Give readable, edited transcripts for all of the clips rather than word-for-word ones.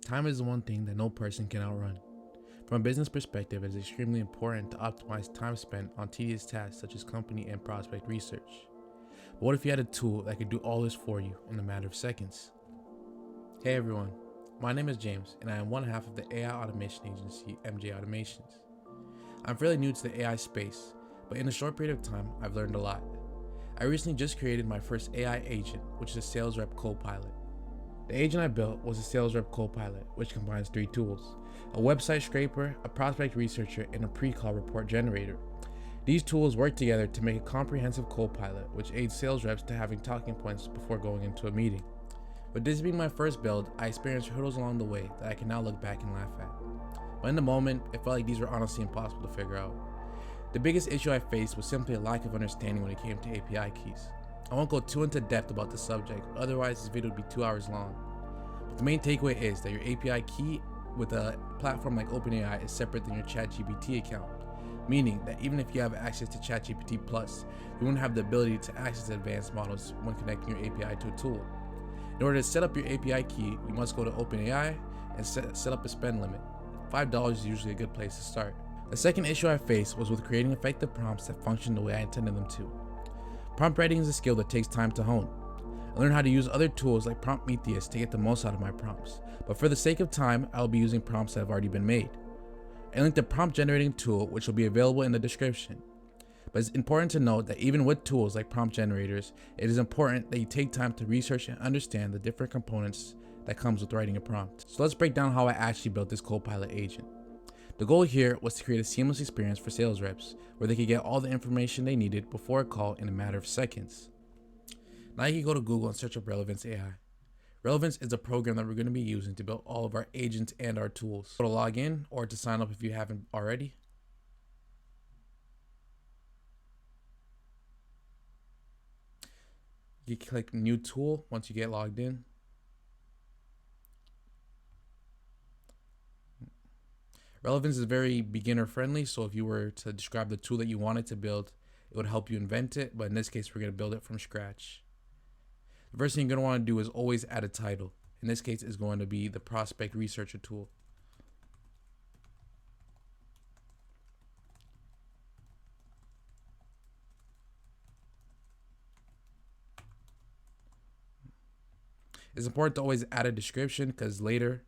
Time is the one thing that no person can outrun. From a business perspective, it is extremely important to optimize time spent on tedious tasks such as company and prospect research. But what if you had a tool that could do all this for you in a matter of seconds? Hey everyone, my name is James and I am one half of the AI automation agency MJ Automations. I'm fairly new to the AI space, but in a short period of time, I've learned a lot. I recently just created my first AI agent, which is a sales rep co-pilot. The agent I built was a sales rep co-pilot, which combines 3 tools: a website scraper, a prospect researcher, and a pre-call report generator. These tools work together to make a comprehensive co-pilot, which aids sales reps to having talking points before going into a meeting. With this being my first build, I experienced hurdles along the way that I can now look back and laugh at. But in the moment, it felt like these were honestly impossible to figure out. The biggest issue I faced was simply a lack of understanding when it came to API keys. I won't go too into depth about the subject, otherwise this video would be 2 hours long. But the main takeaway is that your API key with a platform like OpenAI is separate than your ChatGPT account, meaning that even if you have access to ChatGPT Plus, you won't have the ability to access advanced models when connecting your API to a tool. In order to set up your API key, you must go to OpenAI and set up a spend limit. $5 is usually a good place to start. The second issue I faced was with creating effective prompts that function the way I intended them to. Prompt writing is a skill that takes time to hone. I learned how to use other tools like Prometheus to get the most out of my prompts, but for the sake of time, I will be using prompts that have already been made. I linked a prompt generating tool which will be available in the description. But it's important to note that even with tools like prompt generators, it is important that you take time to research and understand the different components that comes with writing a prompt. So let's break down how I actually built this co-pilot agent. The goal here was to create a seamless experience for sales reps where they could get all the information they needed before a call in a matter of seconds. Now you can go to Google and search up Relevance AI. Relevance is a program that we're going to be using to build all of our agents and our tools. Go to log in or to sign up if you haven't already. You click new tool once you get logged in. Relevance is very beginner friendly, so if you were to describe the tool that you wanted to build, it would help you invent it, but in this case we're going to build it from scratch. The first thing you're going to want to do is always add a title. In this case it's going to be the prospect researcher tool. It's important to always add a description because later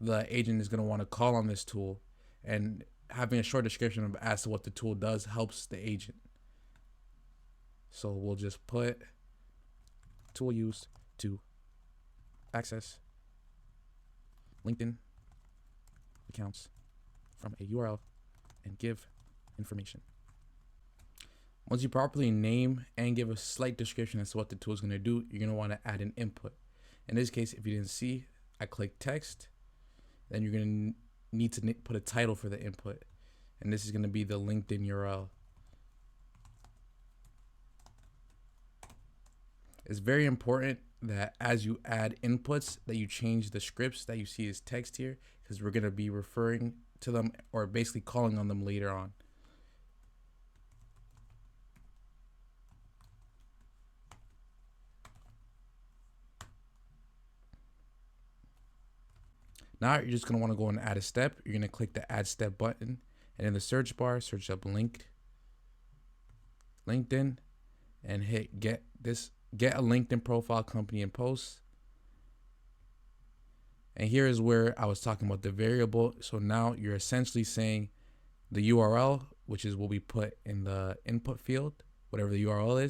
the agent is going to want to call on this tool, and having a short description as to what the tool does helps the agent. So we'll just put tool used to access LinkedIn accounts from a URL and give information. Once you properly name and give a slight description as to what the tool is going to do, you're going to want to add an input. In this case, if you didn't see, I click text, then you're going to need to put a title for the input. And this is going to be the LinkedIn URL. It's very important that as you add inputs that you change the scripts that you see as text here, because we're going to be referring to them or basically calling on them later on. Now you're just going to want to go and add a step. You're going to click the add step button, and in the search bar, search up LinkedIn and hit get a LinkedIn profile, company, and post. And here is where I was talking about the variable. So now you're essentially saying the URL, which is what we put in the input field, whatever the URL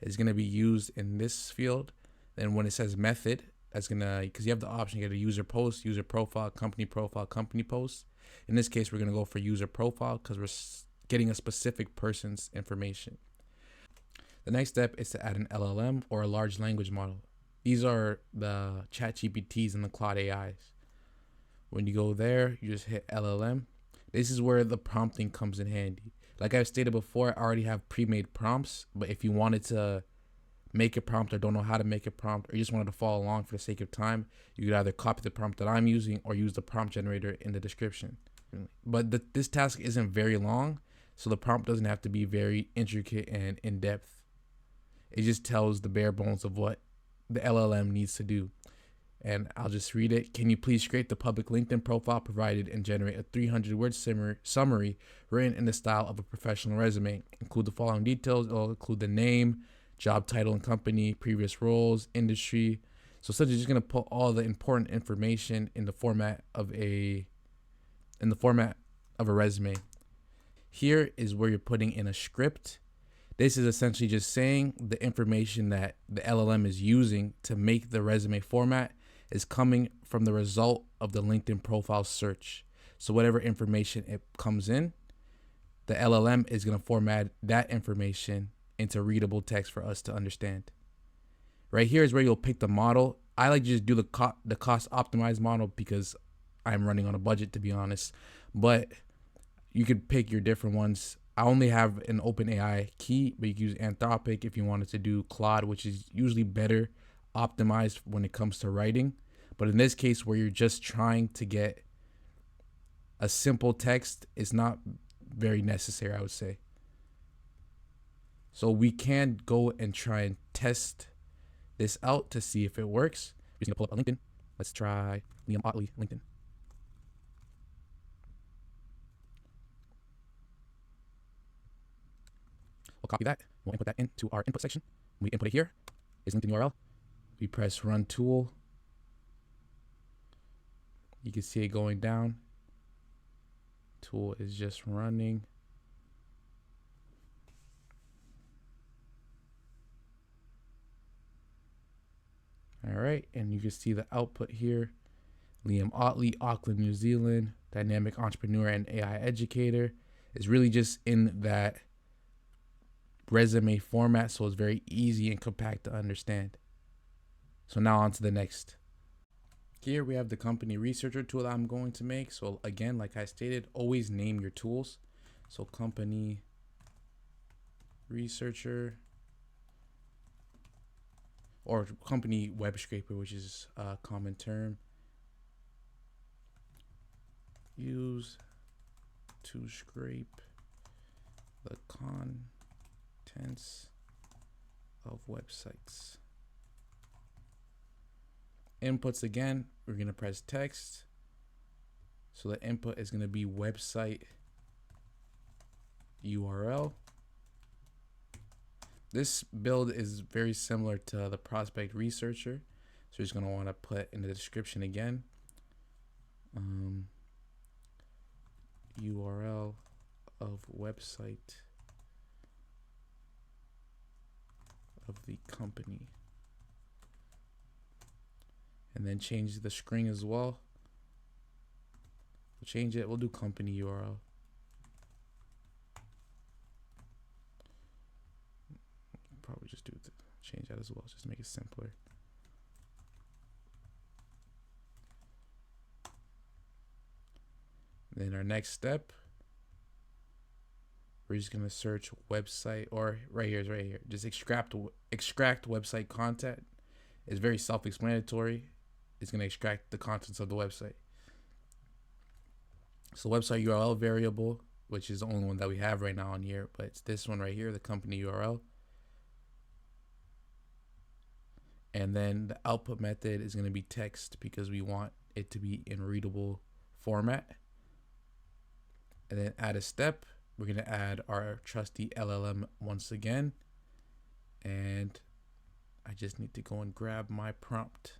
is going to be used in this field. Then when it says method, that's gonna, because you have the option, you get a user post, user profile, company post. In this case, we're gonna go for user profile because we're getting a specific person's information. The next step is to add an LLM or a large language model. These are the ChatGPTs and the Claude AIs. When you go there, you just hit LLM. This is where the prompting comes in handy. Like I've stated before, I already have pre-made prompts, but if you wanted to make a prompt or don't know how to make a prompt, or you just wanted to follow along for the sake of time, you could either copy the prompt that I'm using or use the prompt generator in the description. But this task isn't very long, so the prompt doesn't have to be very intricate and in-depth. It just tells the bare bones of what the LLM needs to do. and I'll just read it. Can you please create the public LinkedIn profile provided and generate a 300-word summary written in the style of a professional resume? Include the following details. It'll include the name, job title and company, previous roles, industry. So essentially just going to put all the important information in the format of a resume. Here is where you're putting in a script. This is essentially just saying the information that the LLM is using to make the resume format is coming from the result of the LinkedIn profile search. So whatever information it comes in, the LLM is going to format that information into readable text for us to understand. Right here is where you'll pick the model. I like to just do the cost optimized model because I'm running on a budget, to be honest, but you could pick your different ones. I only have an OpenAI key, but you can use Anthropic if you wanted to do Claude, which is usually better optimized when it comes to writing. But in this case, where you're just trying to get a simple text, it's not very necessary, I would say. So we can go and try and test this out to see if it works. We're just gonna pull up a LinkedIn. Let's try Liam Otley LinkedIn. We'll copy that. We'll input that into our input section. We input it here. Is LinkedIn URL. We press run tool. You can see it going down. Tool is just running. All right, and you can see the output here. Liam Otley, Auckland, New Zealand, dynamic entrepreneur and AI educator. Is really just in that resume format, so it's very easy and compact to understand. So now on to the next. Here we have the company researcher tool that I'm going to make. So again, like I stated, always name your tools. So company researcher, or company web scraper, which is a common term. Use to scrape the contents of websites. Inputs again, we're going to press text. So the input is going to be website URL. This build is very similar to the prospect researcher. So you're just going to want to put in the description again, URL of website of the company. And then change the string as well. We'll change it. We'll do company URL. Probably just change that as well, just to make it simpler. Then our next step, we're just gonna search website, or right here. Just extract website content. It's very self-explanatory. It's gonna extract the contents of the website. So website URL variable, which is the only one that we have right now on here, but it's this one right here, the company URL. And then the output method is going to be text because we want it to be in readable format. And then add a step. We're going to add our trusty LLM once again. And I just need to go and grab my prompt.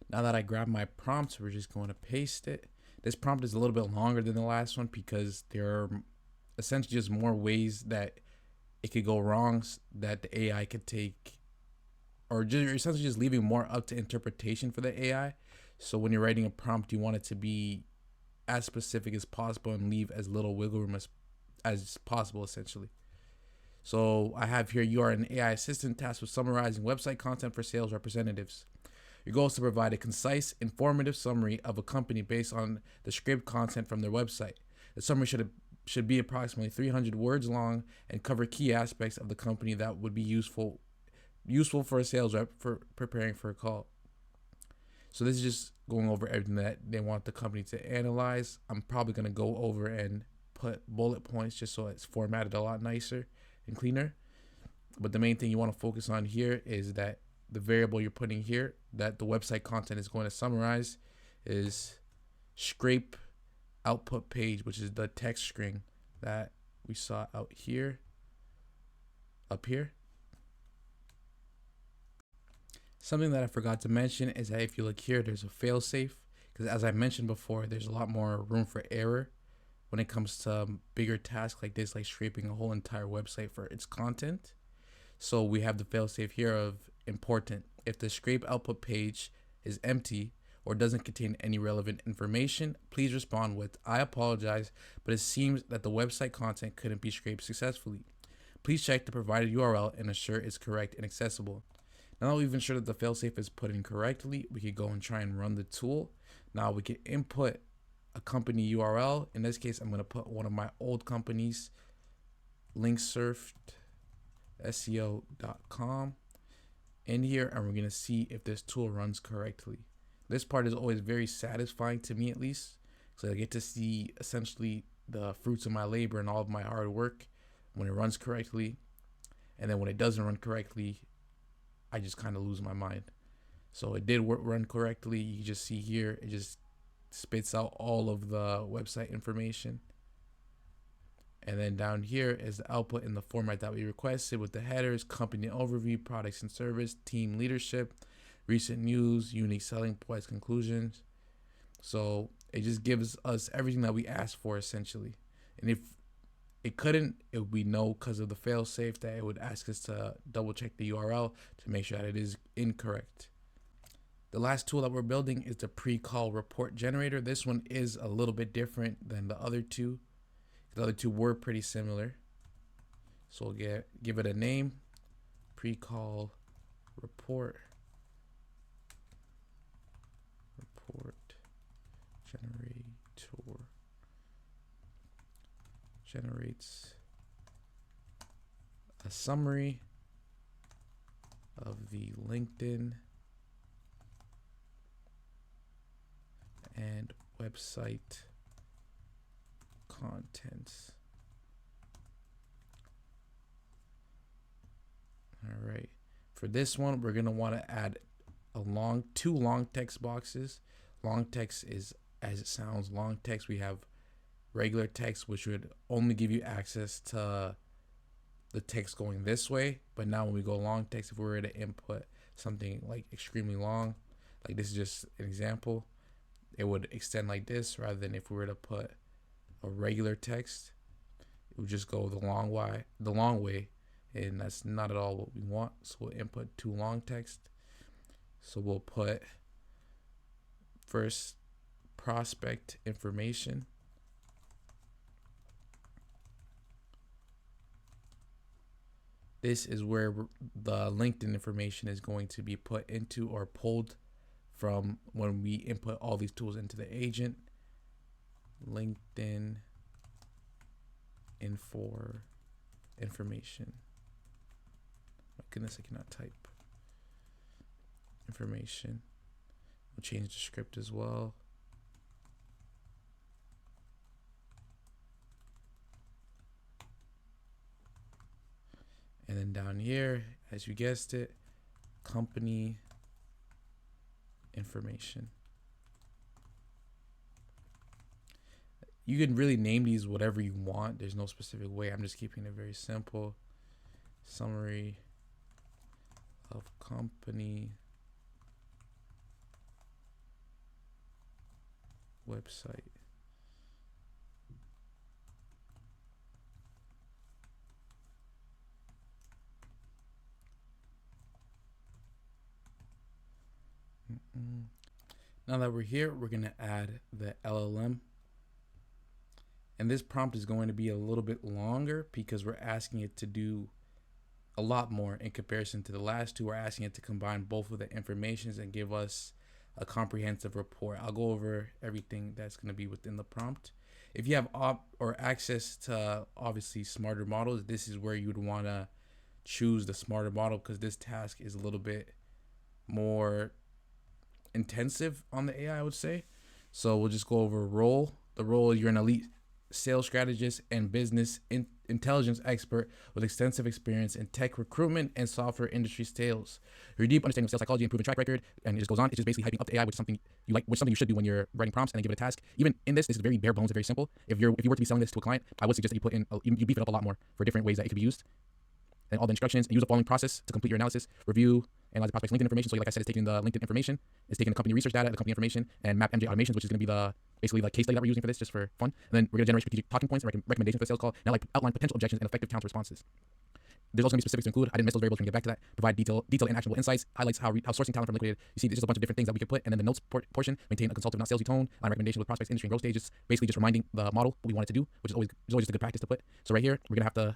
Now that I grab my prompt, we're just going to paste it. This prompt is a little bit longer than the last one because there are essentially just more ways that it could go wrong that the AI could take, or just essentially just leaving more up to interpretation for the AI. So when you're writing a prompt, you want it to be as specific as possible and leave as little wiggle room as possible, essentially. So I have here, you are an AI assistant tasked with summarizing website content for sales representatives. Your goal is to provide a concise, informative summary of a company based on the scraped content from their website. The summary should be approximately 300 words long and cover key aspects of the company that would be useful for a sales rep for preparing for a call. So this is just going over everything that they want the company to analyze. I'm probably going to go over and put bullet points just so it's formatted a lot nicer and cleaner. But the main thing you want to focus on here is that the variable you're putting here that the website content is going to summarize is scrape output page, which is the text string that we saw out here, up here. Something that I forgot to mention is that if you look here, there's a failsafe, because as I mentioned before, there's a lot more room for error when it comes to bigger tasks like this, like scraping a whole entire website for its content. So we have the failsafe here of important. If the scrape output page is empty or doesn't contain any relevant information, please respond with, I apologize, but it seems that the website content couldn't be scraped successfully. Please check the provided URL and ensure it's correct and accessible. Now that we've ensured that the failsafe is put in correctly, we could go and try and run the tool. Now we can input a company URL. In this case, I'm going to put one of my old companies, linksurfedseo.com, in here, and we're going to see if this tool runs correctly. This part is always very satisfying to me, at least, so I get to see essentially the fruits of my labor and all of my hard work when it runs correctly. And then when it doesn't run correctly, I just kind of lose my mind. So it did run correctly. You can just see here, it just spits out all of the website information. And then down here is the output in the format that we requested, with the headers, company overview, products and service, team leadership, recent news, unique selling points, conclusions. So it just gives us everything that we asked for, essentially. And if it couldn't, it would be no, because of the failsafe, that it would ask us to double check the URL to make sure that it is incorrect. The last tool that we're building is the pre-call report generator. This one is a little bit different than the other two. The other two were pretty similar. So we'll give it a name, pre-call report generator. Generates a summary of the LinkedIn and website contents. All right. For this one, we're going to want to add two long text boxes. Long text is, as it sounds, long text. We have regular text, which would only give you access to the text going this way. But now when we go long text, if we were to input something like extremely long, like this is just an example, it would extend like this, rather than if we were to put a regular text, it would just go the long way, and that's not at all what we want. So we'll input too long text. So we'll put first prospect information. This is where the LinkedIn information is going to be put into or pulled from when we input all these tools into the agent. LinkedIn information. My goodness, I cannot type. Information. We'll change the script as well. And then down here, as you guessed it, company information. You can really name these whatever you want. There's no specific way. I'm just keeping it very simple. Summary of company website. Now that we're here, we're going to add the LLM. And this prompt is going to be a little bit longer because we're asking it to do a lot more in comparison to the last two. We're asking it to combine both of the informations and give us a comprehensive report. I'll go over everything that's going to be within the prompt. If you have access to obviously smarter models, this is where you'd want to choose the smarter model, because this task is a little bit more intensive on the AI, I would say. So we'll just go over role. The role, you're an elite sales strategist, and business intelligence expert with extensive experience in tech recruitment and software industry sales. Your deep understanding of sales psychology and proven track record, and it just goes on. It's just basically hyping up the AI, which is something you like, which is something you should do when you're writing prompts, and then give it a task. Even in this is very bare bones and very simple. If you were to be selling this to a client, I would suggest that you put in you beef it up a lot more for different ways that it could be used, and all the instructions, and use the following process to complete your analysis: review, analyze the prospect's LinkedIn information. So like I said, it's taking the LinkedIn information, it's taking the company research data, the company information, and map MJ automations, which is going to be the basically the case study that we're using for this just for fun. And then we're going to generate strategic talking points and recommendations for the sales call. Now, like outline potential objections and effective counter responses. There's also going to be specifics to include. I didn't miss those variables. We're going to get back to that. Provide detailed and actionable insights. Highlights how sourcing talent from liquidated. You see, there's just a bunch of different things that we could put. And then the notes portion, maintain a consultative, not salesy tone. Line recommendations with prospects, industry, and growth stages. Basically, just reminding the model what we want it to do, which is always just a good practice to put. So right here, we're going to have to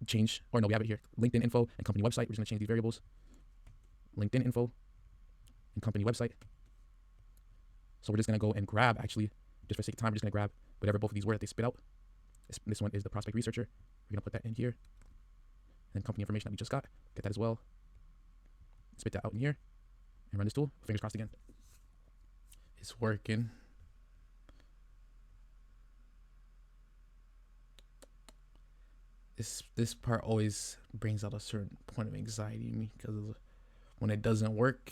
change, or no, we have it here. LinkedIn info and company website. We're just going to change these variables. LinkedIn info and company website. So we're just going to go and grab, actually, just for sake of time, we're just going to grab whatever both of these were that they spit out. This one is the prospect researcher. We're going to put that in here. And then company information that we just got. Get that as well. Spit that out in here. And run this tool. Fingers crossed again. It's working. This part always brings out a certain point of anxiety in me, because when it doesn't work,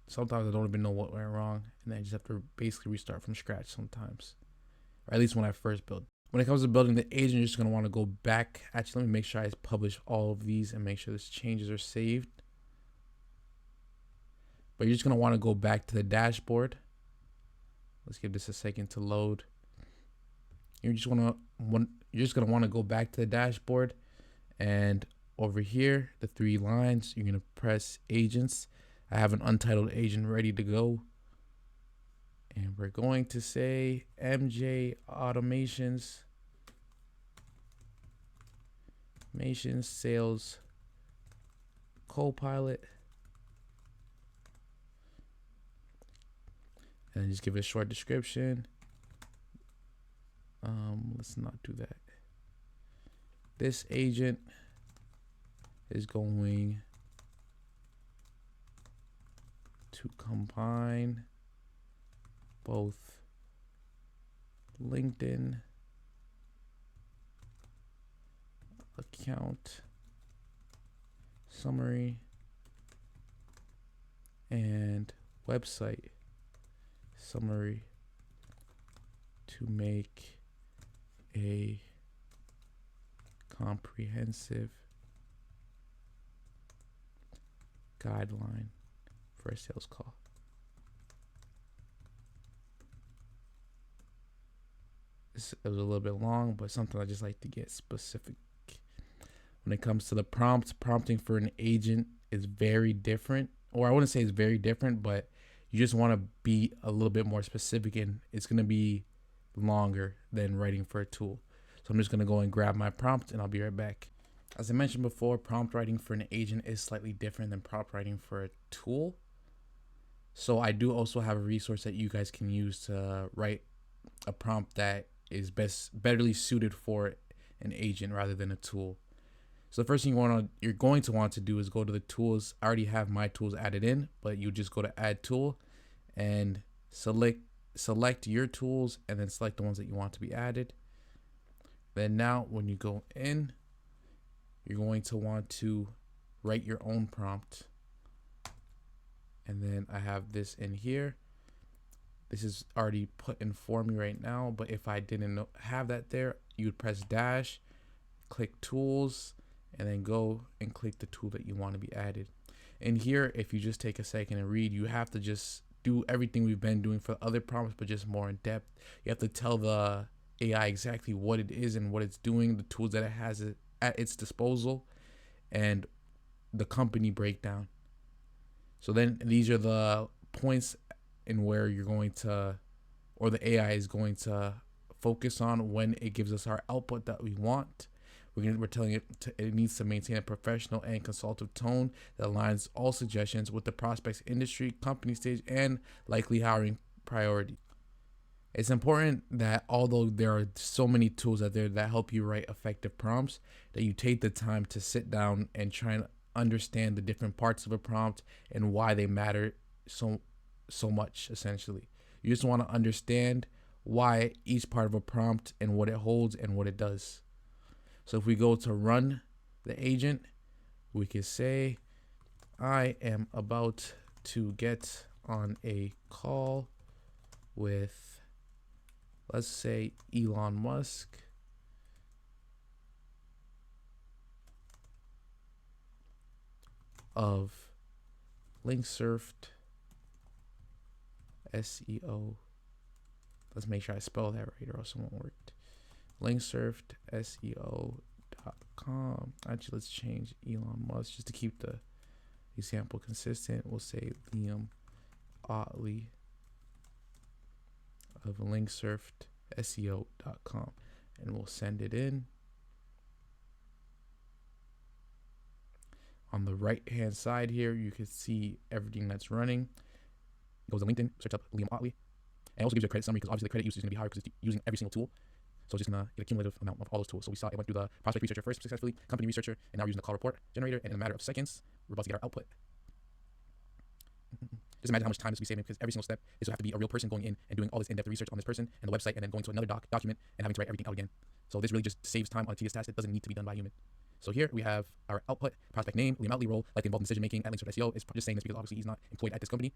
sometimes I don't even know what went wrong, and I just have to basically restart from scratch sometimes. Or at least when I first built. When it comes to building the agent, you're just going to want to go back. Actually, let me make sure I publish all of these and make sure these changes are saved. But you're just going to want to go back to the dashboard. Let's give this a second to load. You're just going to want to go back to the dashboard, and over here, the 3 lines, you're going to press agents. I have an untitled agent ready to go. And we're going to say MJ Automations Sales Copilot. And just give it a short description. Let's not do that. This agent is going to combine both LinkedIn account summary and website summary to make a comprehensive guideline for a sales call. It was a little bit long, but sometimes I just like to get specific. When it comes to the prompting for an agent is very different. Or I wouldn't say it's very different, but you just want to be a little bit more specific, and it's going to be longer than writing for a tool. So I'm just going to go and grab my prompt, and I'll be right back. As I mentioned before, prompt writing for an agent is slightly different than prompt writing for a tool. So I do also have a resource that you guys can use to write a prompt that is betterly suited for an agent rather than a tool. So the first thing you're going to want to do is go to the tools. I already have my tools added in, but you just go to add tool and select your tools, and then select the ones that you want to be added. Then now when you go in, you're going to want to write your own prompt. And then I have this in here. This is already put in for me right now, but if I didn't have that there, you would press dash, click tools, and then go and click the tool that you want to be added. And here, if you just take a second and read, you have to just do everything we've been doing for other prompts, but just more in depth. You have to tell the AI exactly what it is and what it's doing, the tools that it has at its disposal, and the company breakdown. So then these are the points in where you're going to, or the AI is going to focus on when it gives us our output that we want. We're telling it it needs to maintain a professional and consultative tone that aligns all suggestions with the prospect's industry, company stage, and likely hiring priority. It's important that although there are so many tools out there that help you write effective prompts, that you take the time to sit down and try and understand the different parts of a prompt and why they matter so much. Essentially, you just want to understand why each part of a prompt and what it holds and what it does. So if we go to run the agent, we can say, I am about to get on a call with, let's say, Elon Musk. Of LinkSurfed SEO. Let's make sure I spell that right or else it won't work. LinkSurfed SEO.com. Actually, let's change Elon Musk just to keep the example consistent. We'll say Liam Otley of LinkSurfed SEO.com, and we'll send it in. On the right hand side here, you can see everything that's running. Goes to LinkedIn, search up Liam Otley, and also gives you a credit summary because obviously the credit usage is going to be higher because it's using every single tool. So it's just going to get a cumulative amount of all those tools. So we saw it went through the prospect researcher first successfully, company researcher, and now we're using the call report generator. And in a matter of seconds, we're about to get our output. Just imagine how much time this will be saving because every single step this will have to be a real person going in and doing all this in-depth research on this person and the website and then going to another document and having to write everything out again. So this really just saves time on a tedious task that doesn't need to be done by a human. So here we have our output, prospect name, Liam Otley role, likely involved in decision making at LinkedIn SEO. Is just saying this because obviously he's not employed at this company,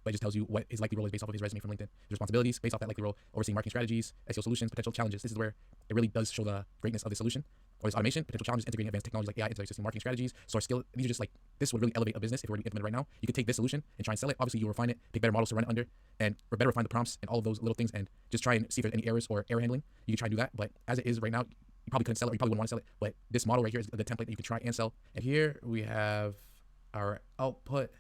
but it just tells you what his likely role is based off of his resume from LinkedIn. His responsibilities based off that likely role, overseeing marketing strategies, SEO solutions, potential challenges. This is where it really does show the greatness of the solution or this automation, potential challenges, integrating advanced technologies like AI into existing marketing strategies, source skill. These are just like, this would really elevate a business if it were to be implemented right now. You could take this solution and try and sell it. Obviously, you'll refine it, pick better models to run it under, and better refine the prompts and all of those little things and just try and see if there's any errors or error handling. You can try and do that, but as it is right now, you probably couldn't sell it or you probably wouldn't want to sell it, but this model right here is a good template that you can try and sell. And here we have our output,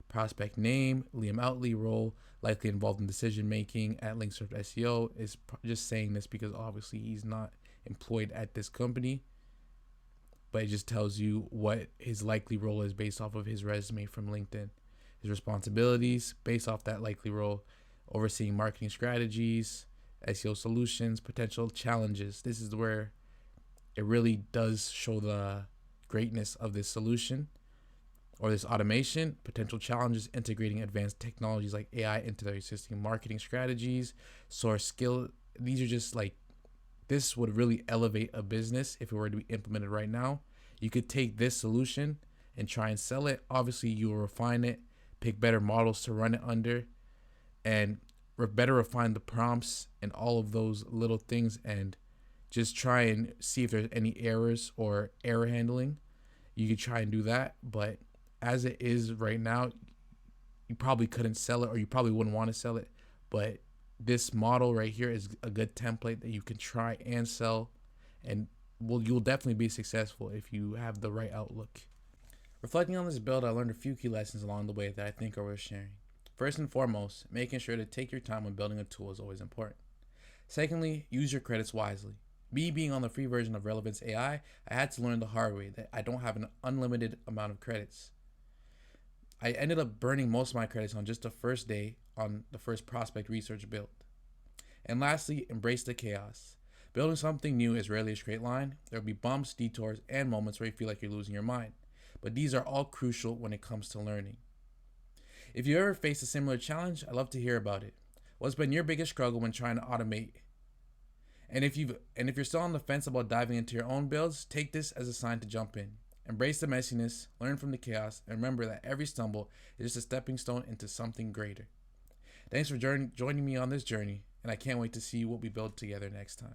prospect name, Liam Otley role, likely involved in decision making at LinkSurfed SEO. Is just saying this because obviously he's not employed at this company, but it just tells you what his likely role is based off of his resume from LinkedIn. His responsibilities based off that likely role, overseeing marketing strategies, SEO solutions, potential challenges. This is where it really does show the greatness of this solution or this automation. Potential challenges, integrating advanced technologies like AI into their existing marketing strategies, source skill. These are just like, this would really elevate a business if it were to be implemented right now. You could take this solution and try and sell it. Obviously, you will refine it, pick better models to run it under, and better refine the prompts and all of those little things, and just try and see if there's any errors or error handling. You could try and do that, but as it is right now, you probably couldn't sell it or you probably wouldn't want to sell it. But this model right here is a good template that you can try and sell, and you'll definitely be successful if you have the right outlook. Reflecting on this build, I learned a few key lessons along the way that I think are worth sharing. First and foremost, making sure to take your time when building a tool is always important. Secondly, use your credits wisely. Me being on the free version of Relevance AI, I had to learn the hard way that I don't have an unlimited amount of credits. I ended up burning most of my credits on just the first day on the first prospect research build. And lastly, embrace the chaos. Building something new is rarely a straight line. There will be bumps, detours, and moments where you feel like you're losing your mind. But these are all crucial when it comes to learning. If you ever face a similar challenge, I'd love to hear about it. What's been your biggest struggle when trying to automate? And if you're still on the fence about diving into your own builds, take this as a sign to jump in. Embrace the messiness, learn from the chaos, and remember that every stumble is just a stepping stone into something greater. Thanks for joining me on this journey, and I can't wait to see what we build together next time.